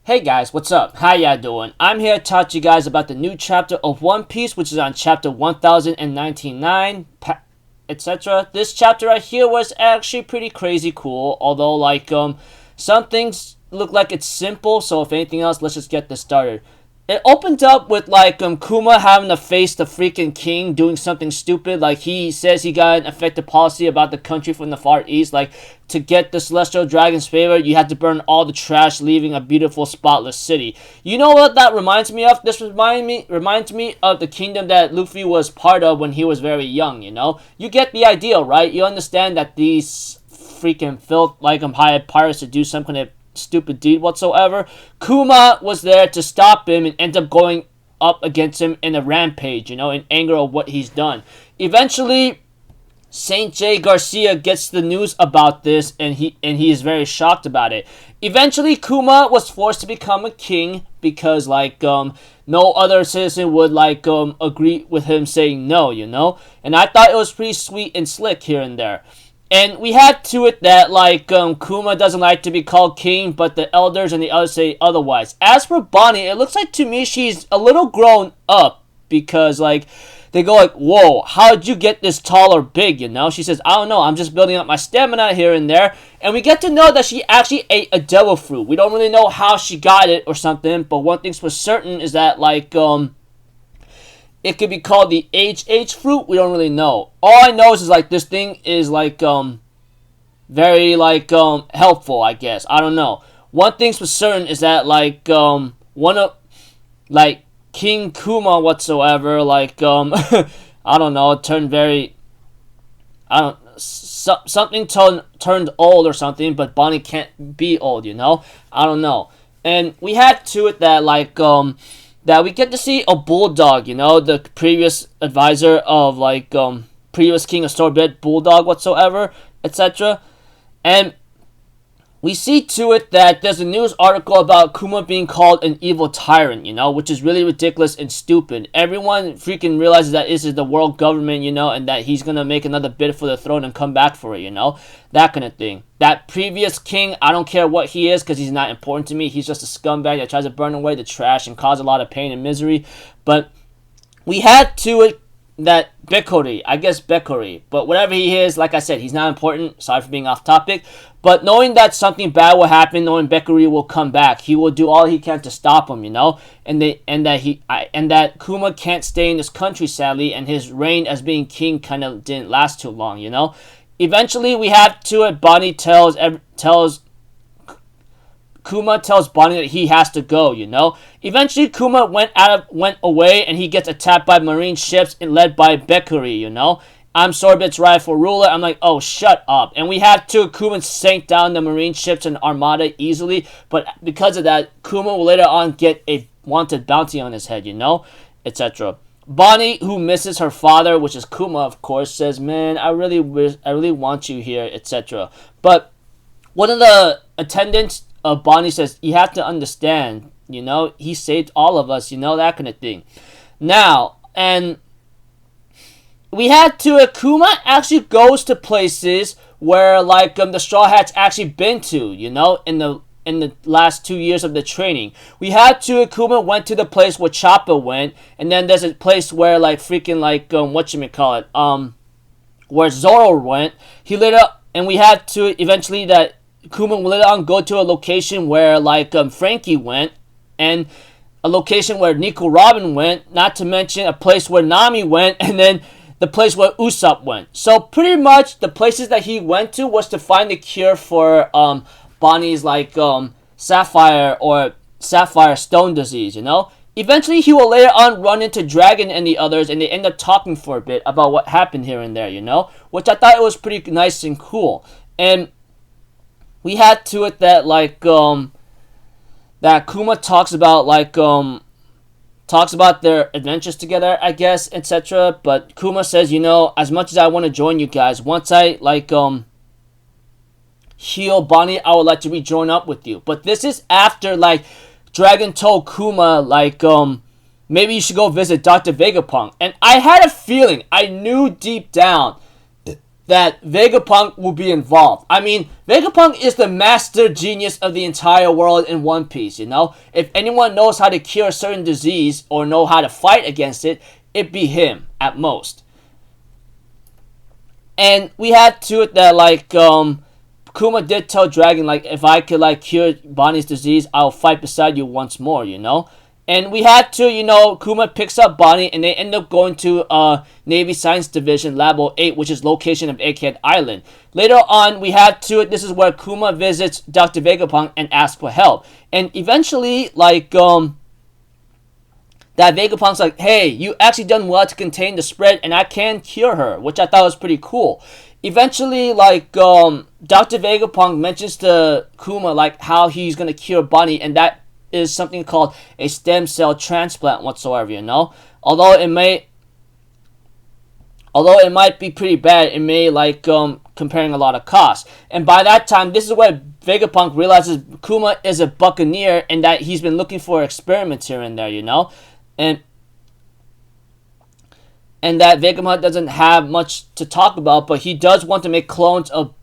Hey guys, what's up? How ya doing? I'm here to talk to you guys about the new chapter of One Piece, which is on chapter 1099, etc. This chapter right here was actually pretty crazy cool, although some things look like it's simple, so if anything else, let's just get this started. It opened up with Kuma having to face the freaking king doing something stupid. Like he says he got an effective policy about the country from the Far East. Like to get the Celestial Dragon's favor, you had to burn all the trash, leaving a beautiful, spotless city. You know what that reminds me of? This reminds me of the kingdom that Luffy was part of when he was very young. You know, you get the idea, right? You understand that these freaking filth hired pirates to do some kind of stupid deed whatsoever. Kuma was there to stop him and end up going up against him in a rampage, you know, in anger of what he's done. Eventually, Saint J. Garcia gets the news about this and he is very shocked about it. Eventually, Kuma was forced to become a king because no other citizen would agree with him saying no, you know? And I thought it was pretty sweet and slick here and there. And we had to it that, Kuma doesn't like to be called king, but the elders and the others say otherwise. As for Bonnie, it looks like to me she's a little grown up because, they go whoa, how'd you get this tall or big, you know? She says, I don't know, I'm just building up my stamina here and there. And we get to know that she actually ate a devil fruit. We don't really know how she got it or something, but one thing's for certain is that, it could be called the HH fruit. We don't really know. All I know is this thing is very helpful, I guess. I don't know. One thing's for certain is that one of King Kuma whatsoever I don't know, turned very something turned old or something, but Bonnie can't be old, you know? I don't know. And we had to it that that we get to see a bulldog, you know, the previous advisor of previous king of Sorbet bulldog whatsoever, etc. And we see to it that there's a news article about Kuma being called an evil tyrant, you know, which is really ridiculous and stupid. Everyone freaking realizes that this is the world government, you know, and that he's gonna make another bid for the throne and come back for it, you know, that kind of thing. That previous king, I don't care what he is because he's not important to me. He's just a scumbag that tries to burn away the trash and cause a lot of pain and misery. But we had to it that Bekori, but whatever he is, like I said, he's not important. Sorry for being off topic. But knowing that something bad will happen, knowing Bekori will come back, he will do all he can to stop him, you know, and that Kuma can't stay in this country, sadly, and his reign as being king kind of didn't last too long, you know. Eventually, we have to it. Kuma tells Bonnie that he has to go, you know. Eventually, Kuma went away, and he gets attacked by marine ships and led by Bekori, you know. I'm Sorbet's rightful ruler. I'm like, oh, shut up. And we have to. Kuma sank down the marine ships and armada easily, but because of that, Kuma will later on get a wanted bounty on his head, you know, etc. Bonnie, who misses her father, which is Kuma, of course, says, man, I really want you here, etc. But one of the attendants of Bonnie says, you have to understand, you know, he saved all of us, you know, that kind of thing. Now, and we had to, Kuma actually goes to places where, the Straw Hats actually been to, you know, in the last 2 years of the training. We had to, Kuma went to the place where Choppa went, and then there's a place where, where Zoro went. And we had to, eventually, that Kuma will later on go to a location where, Frankie went, and a location where Nico Robin went, not to mention a place where Nami went, and then the place where Usopp went. So pretty much the places that he went to was to find the cure for Bonnie's sapphire stone disease, you know. Eventually he will later on run into Dragon and the others, and they end up talking for a bit about what happened here and there, you know, which I thought it was pretty nice and cool. And we had to it that that Kuma talks about their adventures together, I guess, etc. But Kuma says, you know, as much as I want to join you guys, once I heal Bonnie, I would like to rejoin up with you. But this is after Dragon told Kuma maybe you should go visit Dr. Vegapunk. And I had a feeling, I knew deep down that Vegapunk will be involved. I mean, Vegapunk is the master genius of the entire world in One Piece, you know? If anyone knows how to cure a certain disease or know how to fight against it, it'd be him, at most. And we had to it that, like, Kuma did tell Dragon, like, if I could, like, cure Bonnie's disease, I'll fight beside you once more, you know? And we had to, you know, Kuma picks up Bonnie, and they end up going to Navy Science Division, Lab 08, which is location of Egghead Island. Later on, we had to, this is where Kuma visits Dr. Vegapunk and asks for help. And eventually, like, that Vegapunk's like, hey, you actually done well to contain the spread, and I can cure her, which I thought was pretty cool. Eventually, like, Dr. Vegapunk mentions to Kuma, like, how he's gonna cure Bonnie, and that is something called a stem cell transplant whatsoever, you know? Although it might be pretty bad, it may, like, comparing a lot of costs. And by that time, this is where Vegapunk realizes Kuma is a buccaneer and that he's been looking for experiments here and there, you know? And that Vegapunk doesn't have much to talk about, but he does want to make clones of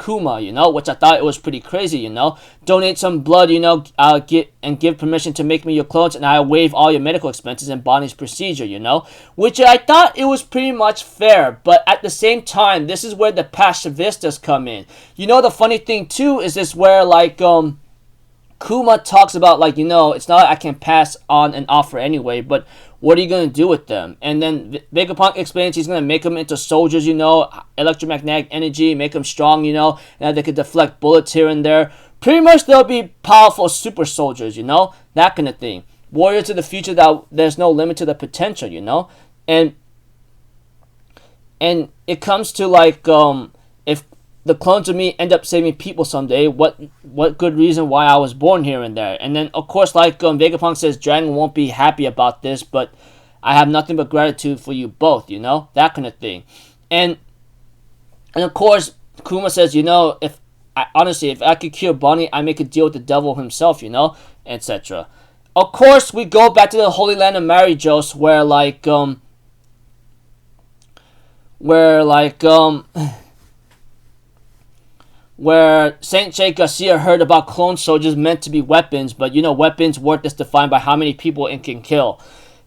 Kuma, you know, which I thought it was pretty crazy, you know. Donate some blood, you know, give permission to make me your clones, and I'll waive all your medical expenses and Bonnie's procedure, you know. Which I thought it was pretty much fair, but at the same time, this is where the pacifists come in. You know, the funny thing too is this where, like, Kuma talks about, like, you know, it's not like I can pass on an offer anyway, but what are you going to do with them? And then Vegapunk explains he's going to make them into soldiers, you know, electromagnetic energy, make them strong, you know, and they could deflect bullets here and there. Pretty much they'll be powerful super soldiers, you know, that kind of thing. Warriors of the future that there's no limit to the potential, you know. And it comes to, like, if the clones of me end up saving people someday, what good reason why I was born here and there. And then, of course, like, Vegapunk says Dragon won't be happy about this, but I have nothing but gratitude for you both, you know, that kind of thing. And of course, Kuma says, you know, honestly, if I could cure Bonnie, I make a deal with the devil himself, you know, etc. Of course, we go back to the Holy Land of Marijos, where Saint J. Garcia heard about clone soldiers meant to be weapons, but, you know, weapons' worth is defined by how many people it can kill.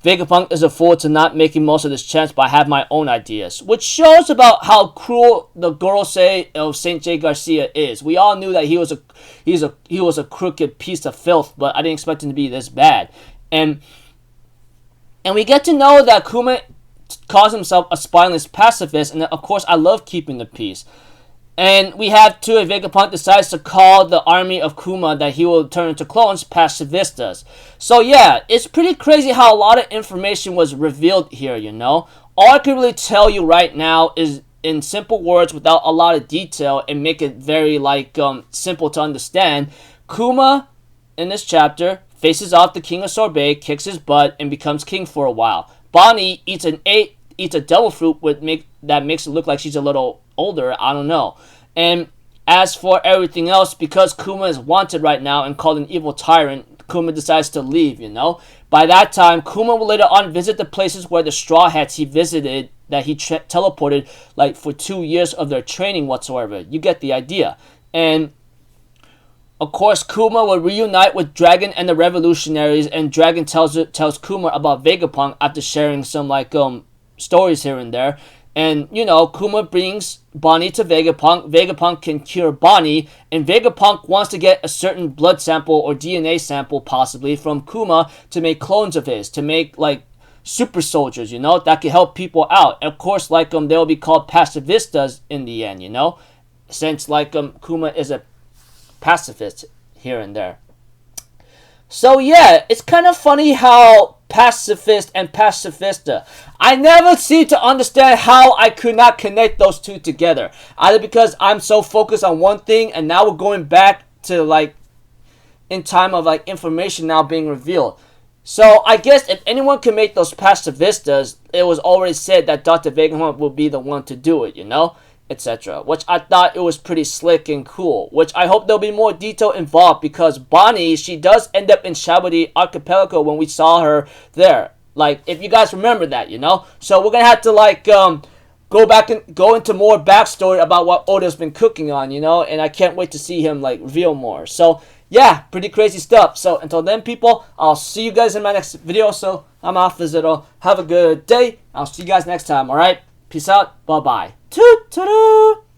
Vegapunk is a fool to not making most of this chance, but I have my own ideas. Which shows about how cruel the Gorosei of Saint J. Garcia is. We all knew that he was a crooked piece of filth, but I didn't expect him to be this bad. And we get to know that Kuma calls himself a spineless pacifist, and of course I love keeping the peace. And we have too, Vegapunk decides to call the army of Kuma that he will turn into clones pacifistas. So yeah, it's pretty crazy how a lot of information was revealed here, you know. All I can really tell you right now is in simple words without a lot of detail and make it very, like, simple to understand. Kuma, in this chapter, faces off the king of Sorbet, kicks his butt, and becomes king for a while. Bonnie eats a devil fruit that makes it look like she's a little older, I don't know. And as for everything else, because Kuma is wanted right now and called an evil tyrant, Kuma decides to leave, you know. By that time, Kuma will later on visit the places where the Straw Hats he visited, that he teleported, like, for 2 years of their training whatsoever. You get the idea. And of course, Kuma will reunite with Dragon and the Revolutionaries, and Dragon tells Kuma about Vegapunk after sharing some, like, stories here and there. And, you know, Kuma brings Bonnie to Vegapunk. Vegapunk can cure Bonnie. And Vegapunk wants to get a certain blood sample or DNA sample, possibly, from Kuma to make clones of his. To make, like, super soldiers, you know, that can help people out. And of course, like, they'll be called pacifistas in the end, you know. Since, like, Kuma is a pacifist here and there. So, yeah, it's kind of funny how pacifist and pacifista, I never seem to understand how I could not connect those two together. Either because I'm so focused on one thing, and now we're going back to, like, in time of, like, information now being revealed. So, I guess if anyone can make those pacifistas, it was already said that Dr. Vegapunk will be the one to do it, you know? Etc. Which I thought it was pretty slick and cool. Which I hope there'll be more detail involved, because Bonnie, she does end up in Shabadi Archipelago when we saw her there. Like, if you guys remember that, you know? So we're gonna have to, like, go back and go into more backstory about what Oda's been cooking on, you know, and I can't wait to see him like reveal more. So yeah, pretty crazy stuff. So until then, people, I'll see you guys in my next video. So I'm off, Visitor. Have a good day. I'll see you guys next time. All right, peace out. Bye bye. Toot toot.